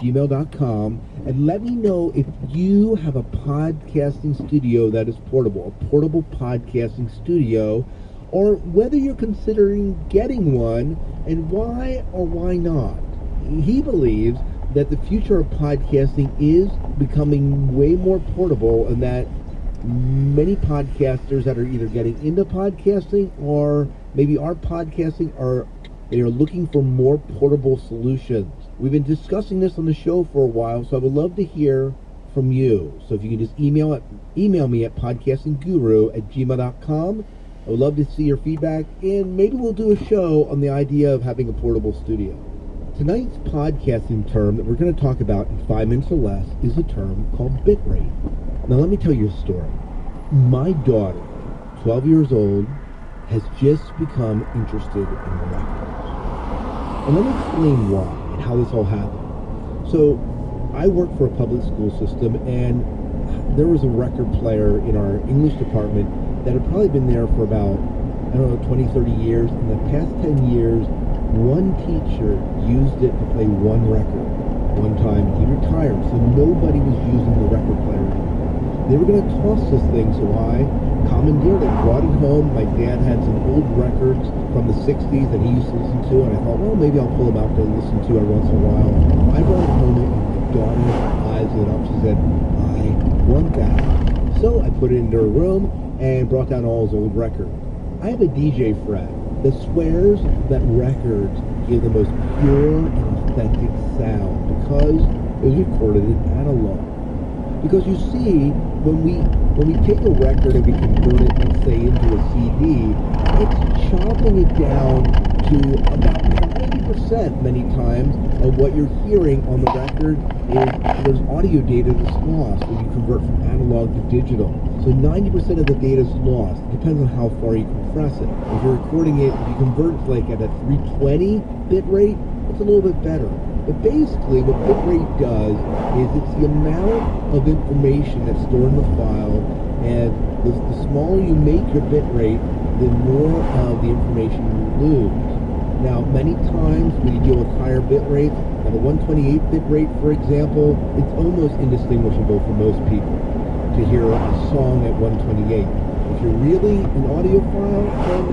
gmail.com, and let me know if you have a podcasting studio that is portable, a portable podcasting studio, or whether you're considering getting one, and why or why not. He believes that the future of podcasting is becoming way more portable, and that many podcasters that are either getting into podcasting or maybe are podcasting they are looking for more portable solutions. We've been discussing this on the show for a while, so I would love to hear from you. So if you can just email me at podcastingguru@gmail.com. I would love to see your feedback, and maybe we'll do a show on the idea of having a portable studio. Tonight's podcasting term that we're going to talk about in 5 minutes or less is a term called bitrate. Now let me tell you a story. My daughter, 12 years old, has just become interested in the records. And let me explain why and how this all happened. So I work for a public school system, and there was a record player in our English department that had probably been there for about, 20, 30 years. In the past 10 years, one teacher used it to play one record. One time he retired, so nobody was using the record player anymore. They were going to toss this thing, so I commandeered it, brought it home. My dad had some old records from the 60s that he used to listen to, and I thought, well, maybe I'll pull them out to listen to every once in a while. I brought it home, and my daughter's eyes lit up. She said, I want that. So I put it into her room and brought down all his old records. I have a DJ friend that swears that records give the most pure and authentic sound because it was recorded in analog. Because you see, when we take a record and we convert it, let's say, into a CD, it's chopping it down to about 90% many times of what you're hearing on the record is there's audio data that's lost when you convert from analog to digital. So 90% of the data is lost. It depends on how far you compress it. If you're recording it, if you convert it like at a 320 bit rate, it's a little bit better. But basically, what bitrate does is it's the amount of information that's stored in the file, and the smaller you make your bitrate, the more of the information you lose. Now, many times when you deal with higher bit rates, at a 128 bit rate, for example, it's almost indistinguishable for most people to hear a song at 128. If you're really an audiophile, then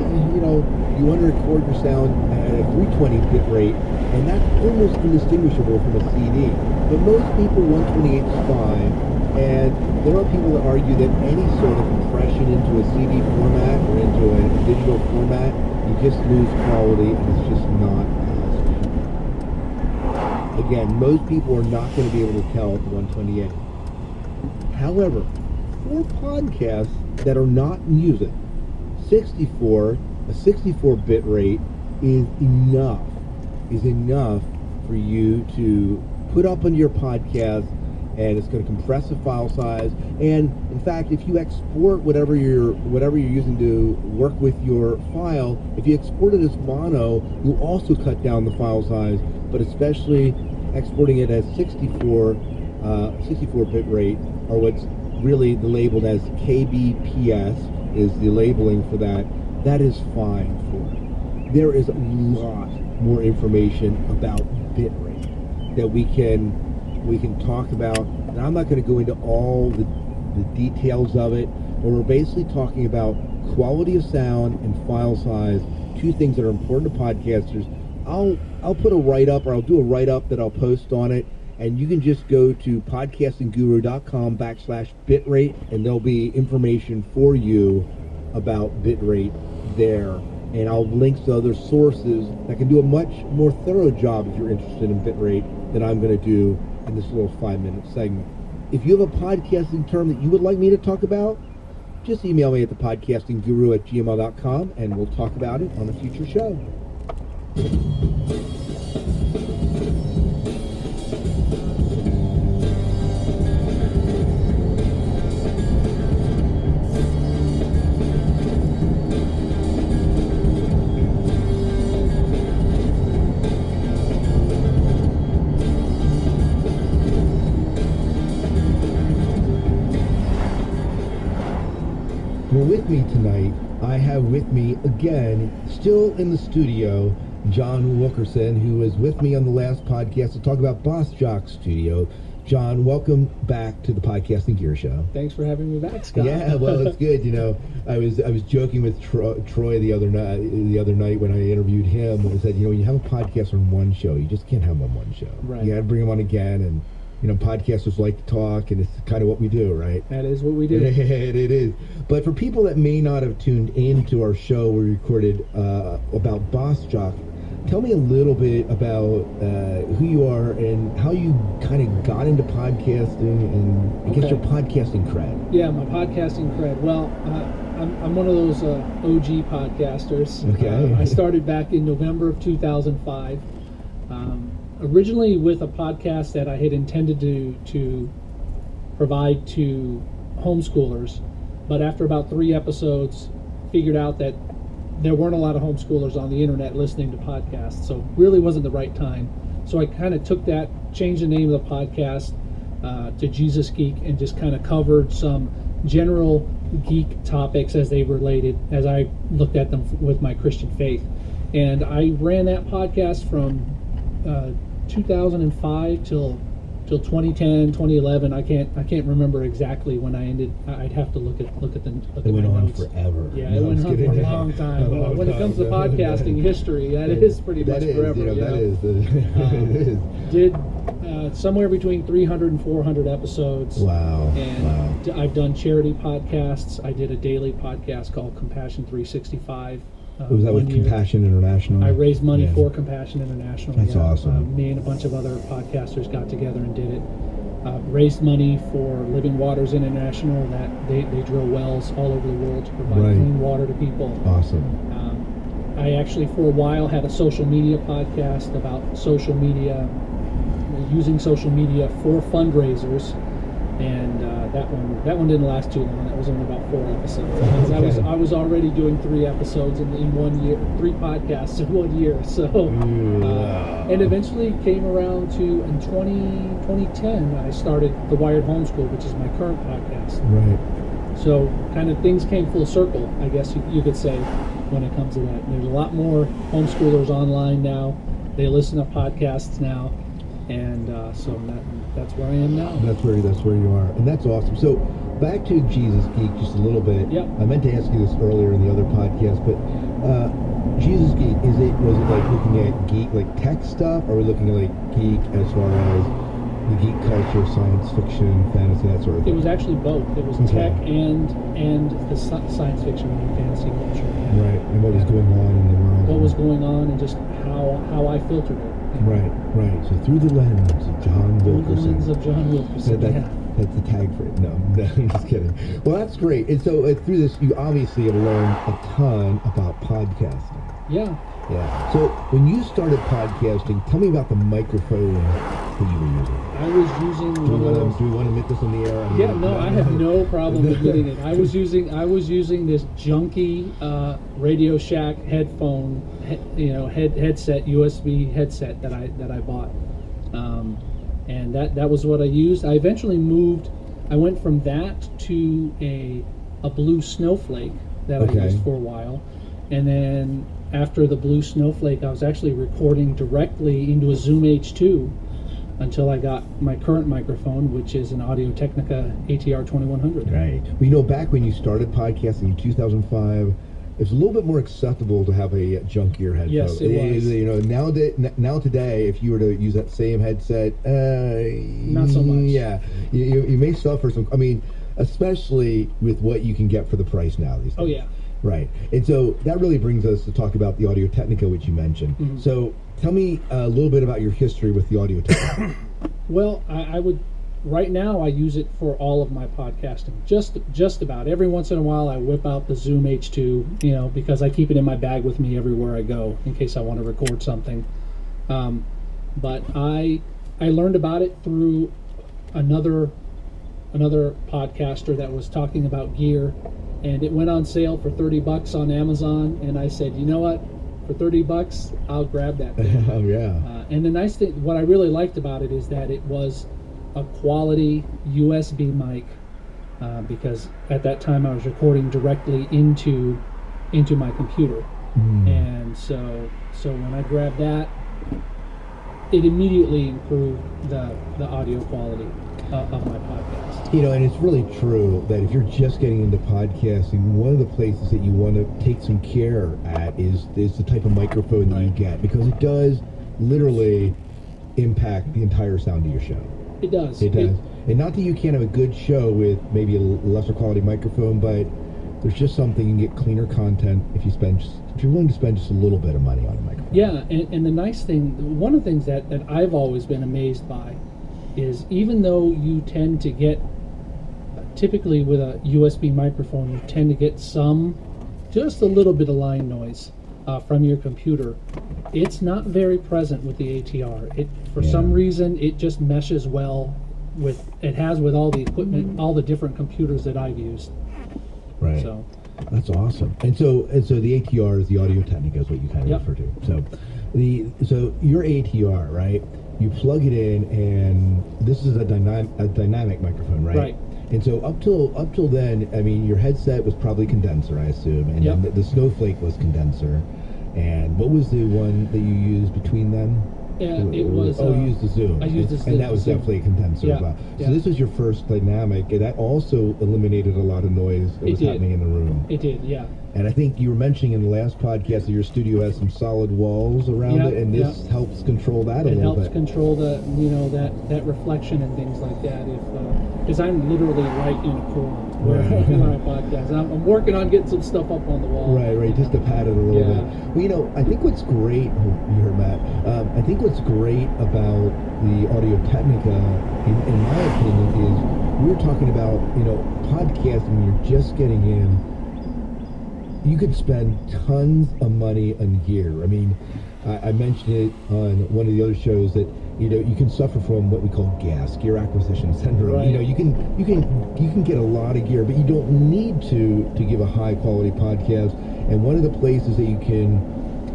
you want to record your sound at a 320 bit rate, and that's almost indistinguishable from a CD. But most people, 128 is fine, and there are people that argue that any sort of compression into a CD format or into a digital format, you just lose quality, and it's just not as. Again, most people are not going to be able to tell at the 128. However, for podcasts that are not music, a 64-bit rate is enough for you to put up on your podcast, and it's going to compress the file size. And in fact, if you export whatever you're using to work with your file, if you export it as mono, you'll also cut down the file size. But especially exporting it as 64-bit rate, or what's really labeled as KBPS is the labeling for that. That is fine for it. There is a lot more information about bitrate that we can talk about, and I'm not going to go into all the details of it, but we're basically talking about quality of sound and file size, two things that are important to podcasters. I'll put a write-up, or I'll do a write-up that I'll post on it, and you can just go to podcastingguru.com/bitrate, and there'll be information for you about bitrate there. And I'll link to other sources that can do a much more thorough job if you're interested in bitrate than I'm going to do in this little 5-minute segment. If you have a podcasting term that you would like me to talk about, just email me at thepodcastingguru@gmail.com, and we'll talk about it on a future show. With me tonight, I have with me again, still in the studio, John Wilkerson, who was with me on the last podcast to talk about Boss Jock Studio. John, welcome back to the Podcasting Gear Show. Thanks for having me back, Scott. Yeah, well, it's good. You know, I was joking with Troy the other night when I interviewed him. And I said, you know, when you have a podcast on one show, you just can't have them on one show. Right. You got to bring them on again, and you know, podcasters like to talk, and it's kind of what we do, right? That is what we do. It is. But for people that may not have tuned into our show we recorded about Boss Jock, tell me a little bit about who you are and how you kind of got into podcasting and I guess your podcasting cred. Yeah, my podcasting cred. Well, I'm one of those OG podcasters. Okay. I started back in November of 2005. Originally with a podcast that I had intended to provide to homeschoolers, but after about 3 episodes, figured out that there weren't a lot of homeschoolers on the internet listening to podcasts, so really wasn't the right time. So I kind of took that, changed the name of the podcast to Jesus Geek, and just kind of covered some general geek topics as they related, as I looked at them with my Christian faith. And I ran that podcast from 2005 till 2010, 2011. I can't remember exactly when I ended. I'd have to look at the It went on notes. forever. Yeah, it went on for a long time. When it comes to podcasting history, that is pretty much forever. You know, that is. Did somewhere between 300 and 400 episodes. Wow. And I've done charity podcasts. I did a daily podcast called Compassion 365. Was that with Compassion International? I raised money for Compassion International. That's awesome. Me and a bunch of other podcasters got together and did it. Raised money for Living Waters International. That they drill wells all over the world to provide clean water to people. Awesome. I actually for a while had a social media podcast about social media, using social media for fundraisers. And that one didn't last too long. That was only about 4 episodes. I was already doing 3 episodes in 1 year, 3 podcasts in 1 year. So, and eventually came around to in 2010 I started the Wired Homeschool, which is my current podcast. Right. So kind of things came full circle, I guess you could say, when it comes to that. There's a lot more homeschoolers online now. They listen to podcasts now. And so that's where I am now. That's where you are, and that's awesome. So back to Jesus Geek just a little bit. Yep. I meant to ask you this earlier in the other podcast, but Jesus Geek was it like looking at geek like tech stuff, or are we looking at like geek as far as the geek culture, science fiction, fantasy, that sort of thing? It was actually both. It was tech and the science fiction and fantasy culture. Yeah. Right, and what was going on in the world. What was going on, and just how I filtered it. Right. So through the lens of John Wilkerson. Through the lens of John Wilkerson. That's the tag for it. No, I'm just kidding. Well, that's great. And so through this, you obviously have learned a ton about podcasting. Yeah. So when you started podcasting, tell me about the microphone that you were using. I was using. Do we want to admit this on the air? Yeah, no, I have no problem admitting it. I was using this junky Radio Shack headphone, headset, USB headset that I bought, and that was what I used. I eventually moved. I went from that to a blue snowflake that I used for a while, and then after the blue snowflake, I was actually recording directly into a Zoom H2 until I got my current microphone, which is an Audio-Technica ATR 2100. Right. Well, you know, back when you started podcasting in 2005, it was a little bit more acceptable to have a junkier headphone. Yes, it was. You know, now today, if you were to use that same headset, not so much. Yeah, you may suffer some. I mean, especially with what you can get for the price now these days. Oh yeah. Right. And so that really brings us to talk about the Audio-Technica, which you mentioned. Mm-hmm. So tell me a little bit about your history with the Audio-Technica. Well, I would, right now I use it for all of my podcasting. Just about. Every once in a while I whip out the Zoom H2, because I keep it in my bag with me everywhere I go in case I want to record something. But I learned about it through another podcaster that was talking about gear. And it went on sale for $30 on Amazon, and I said, you know what? For $30, I'll grab that thing. Oh yeah. And the nice thing, what I really liked about it is that it was a quality USB mic, because at that time I was recording directly into my computer. And so when I grabbed that, it immediately improved the audio quality of my podcast. You know, and it's really true that if you're just getting into podcasting, one of the places that you want to take some care at is the type of microphone that you get, because it does literally impact the entire sound of your show. It does. It does. And not that you can't have a good show with maybe a lesser quality microphone, but there's just something, you can get cleaner content if you're willing to spend just a little bit of money on a microphone. Yeah, and the nice thing, one of the things that I've always been amazed by is, even though you tend to get, typically with a USB microphone, you tend to get just a little bit of line noise from your computer. It's not very present with the ATR. For some reason, it just meshes well with all the equipment, all the different computers that I've used. Right. So that's awesome. And so the ATR is the Audio Technica, is what you kind of refer to. So your ATR, right? You plug it in, and this is a dynamic microphone, right? Right. And so up till then, I mean, your headset was probably condenser, I assume, and then the Snowflake was condenser. And what was the one that you used between them? Yeah, it was. You used the Zoom. I used the Zoom. And that was definitely a condenser as well. So this was your first dynamic, and that also eliminated a lot of noise that was happening in the room. It did, yeah. And I think you were mentioning in the last podcast that your studio has some solid walls around it, and this helps control that a little bit. It helps control that reflection and things like that. Because I'm literally right in a corner where I podcast. I'm working on getting some stuff up on the wall. Right, just to pad it a little bit. Well, you know, I think what's great, you heard Matt, I think what's great about the Audio Technica, in my opinion, is we were talking about, you know, podcasting when you're just getting in. You could spend tons of money on gear. I mean, I mentioned it on one of the other shows that, you know, you can suffer from what we call gear acquisition syndrome. Right. You know, you can get a lot of gear, but you don't need to give a high quality podcast. And one of the places that you can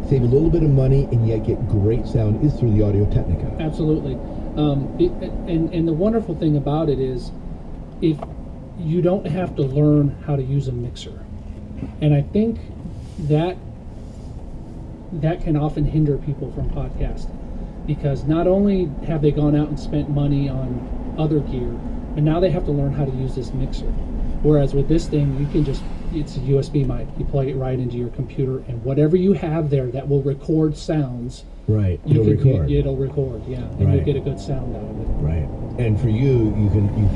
save a little bit of money and yet get great sound is through the Audio Technica. Absolutely. And the wonderful thing about it is, if you don't have to learn how to use a mixer. And I think that can often hinder people from podcasting, because not only have they gone out and spent money on other gear, and now they have to learn how to use this mixer. Whereas with this thing, you can it's a USB mic. You plug it right into your computer, and whatever you have there that will record sounds, right, it'll record, yeah, and you'll get a good sound out of it. Right. And for you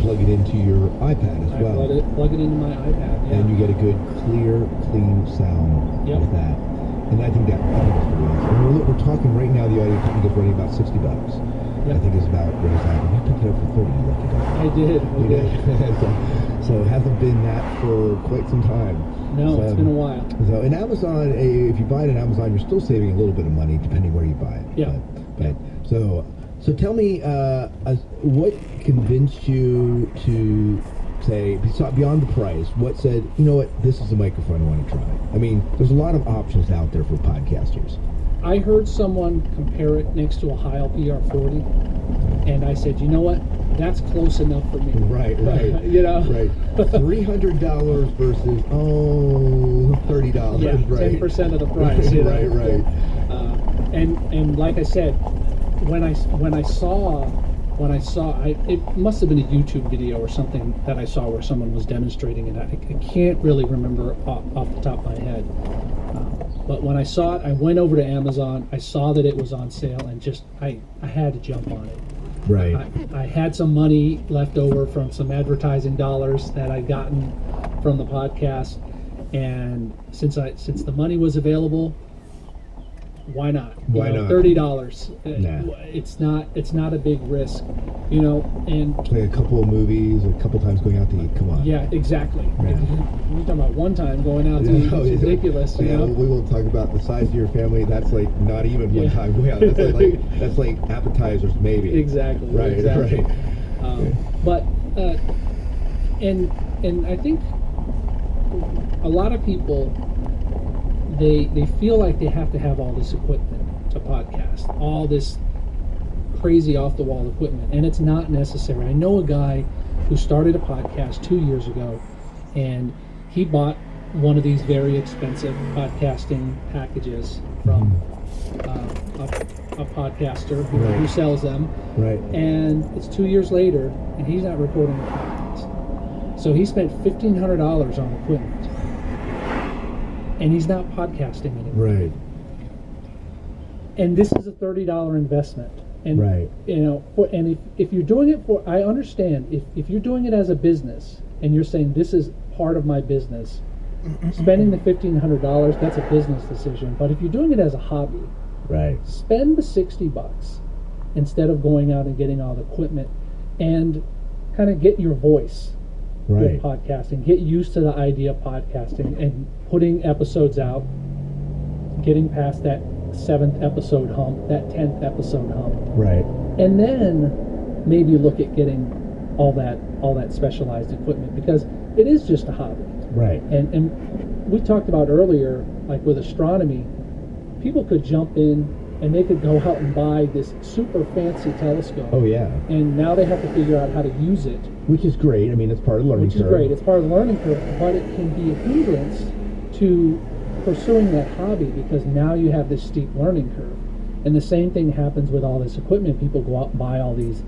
plug it into your iPad as well. Plug it into my iPad, yeah. And you get a good, clean sound with that. And I think that's pretty awesome. We're talking right now, the Audio Technica is running about $60. I think it's about, what is that? You picked it up for 30, you lucky guy. I did. So it hasn't been that for quite some time. No, it's been a while. So in Amazon, if you buy it on Amazon, you're still saving a little bit of money depending where you buy it. Yeah. So tell me, what convinced you to say, beyond the price, what said, you know what, this is a microphone I want to try? I mean, there's a lot of options out there for podcasters. I heard someone compare it next to a Heil PR40, and I said, you know what, that's close enough for me. Right. You know? Right. $300 versus, $30. Yeah, right. 10% of the price. You know? Right. And like I said, when I saw, it must have been a YouTube video or something that I saw where someone was demonstrating it. I can't really remember off the top of my head. But when I saw it, I went over to Amazon. I saw that it was on sale, and just I had to jump on it. Right. I had some money left over from some advertising dollars that I'd gotten from the podcast, and since the money was available, why not? Why not? $30. Nah. It's not a big risk, you know. And play a couple of movies, a couple times going out to eat. Come on. Yeah, exactly. Yeah. We're talking about one time going out to eat. It's ridiculous. You know? We won't talk about the size of your family. That's like not even one time going out. That's like appetizers maybe. Exactly. Right. Exactly. Right. But and I think a lot of people, they feel like they have to have all this equipment to podcast, all this crazy off-the-wall equipment, and it's not necessary. I know a guy who started a podcast 2 years ago, and he bought one of these very expensive podcasting packages from a podcaster who sells them. Right. And it's 2 years later, and he's not recording a podcast. So he spent $1,500 on equipment, and he's not podcasting anymore. Right. And this is a $30 investment. And Right. you know, and if you're doing it for, I understand if you're doing it as a business and you're saying this is part of my business, spending the $1,500, that's a business decision. But if you're doing it as a hobby, Right. spend the $60 instead of going out and getting all the equipment, and kind of get your voice with podcasting. Get used to the idea of podcasting and putting episodes out, getting past that 7th episode hump, that 10th episode hump, Right. and then maybe look at getting all that specialized equipment, because it is just a hobby. Right. And we talked about earlier, like with astronomy, people could jump in and they could go out and buy this super fancy telescope. Oh yeah. And now they have to figure out how to use it. Which is great. I mean, it's part of the learning curve. Which is great. It's part of the learning curve, but it can be a hindrance to pursuing that hobby, because now you have this steep learning curve. And the same thing happens with all this equipment. People go out and buy all these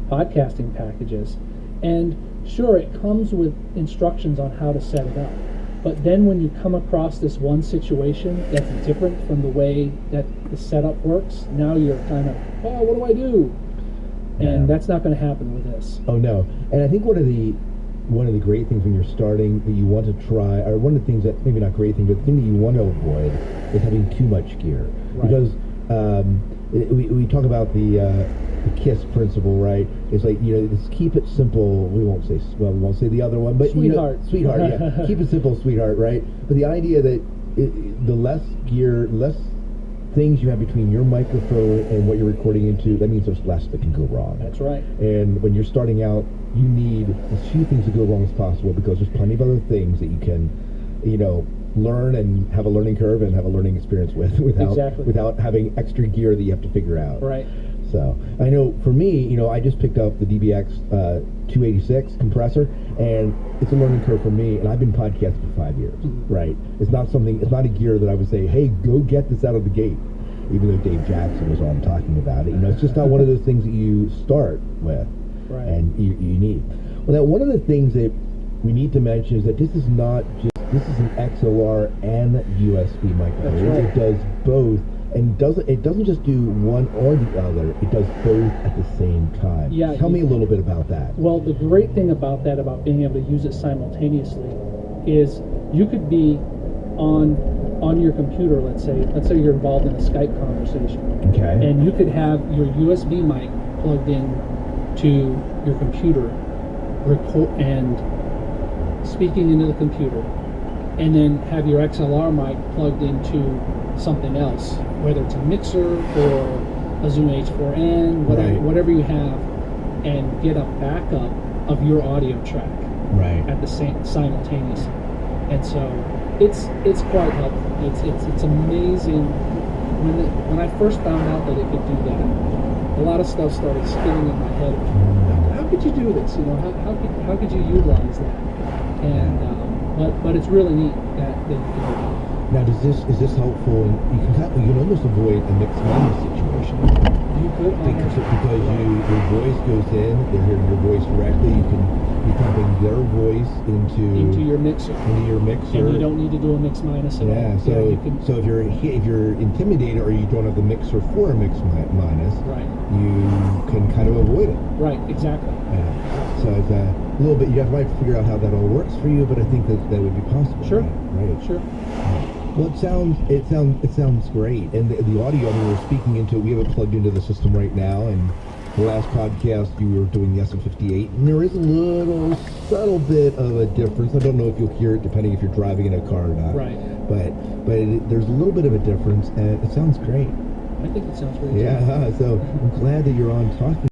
podcasting packages, and sure, it comes with instructions on how to set it up. But then when you come across this one situation that's different from the way that the setup works, now you're kind of, oh, what do I do? And that's not going to happen with this. Oh no. And I think one of the great things when you're starting that you want to try, or one of the things that, maybe not great thing, but the thing that you want to avoid is having too much gear. Right. Because we talk about the KISS principle, right? It's like, you know, just keep it simple. We won't say the other one, but sweetheart. You know, sweetheart, yeah. Keep it simple, sweetheart, right? But the idea that the less gear, less things you have between your microphone and what you're recording into, that means there's less that can go wrong. That's right. And when you're starting out, you need as few things to go wrong as possible, because there's plenty of other things that you can, you know, learn and have a learning curve and have a learning experience without having extra gear that you have to figure out. Right. So I know for me, you know, I just picked up the DBX 286 compressor, and it's a learning curve for me. And I've been podcasting for 5 years. Mm-hmm. Right. It's not a gear that I would say, hey, go get this out of the gate. Even though Dave Jackson was on talking about it, you know, it's just not one of those things that you start with, right, and you need. Well, now one of the things that we need to mention is that this is an XLR and USB microphone. That's right. It does both, and it doesn't just do one or the other. It does both at the same time. Yeah. Tell me a little bit about that. Well, the great thing about that, about being able to use it simultaneously, is you could be on your computer. Let's say you're involved in a Skype conversation. Okay. And you could have your USB mic plugged in to your computer, record and speaking into the computer, and then have your XLR mic plugged into something else, whether it's a mixer or a Zoom H4n, whatever you have, and get a backup of your audio track at the same simultaneously. And so it's quite helpful. It's amazing. When I first found out that it could do that, a lot of stuff started spinning in my head. How could you do this? You know, how could you utilize that? And but it's really neat that you can do that. Now, is this helpful? You can almost avoid a mixed minus situation. You could because your voice goes in, they're hearing your voice directly. You can be pumping their voice into your mixer. And you don't need to do a mix minus at all. Yeah. So if you're intimidated or you don't have the mixer for a mix minus, you can kind of avoid it. Right. Exactly. Yeah. So it's a little bit. You have to figure out how that all works for you, but I think that would be possible. Sure. Right. Sure. Well, it sounds great, and the audio. I mean, we're speaking into it. We have it plugged into the system right now, and the last podcast you were doing the SM58, and there is a little subtle bit of a difference. I don't know if you'll hear it depending if you're driving in a car or not. Right. But there's a little bit of a difference, and it sounds great. I think it sounds great. Yeah. So I'm glad that you're on talking.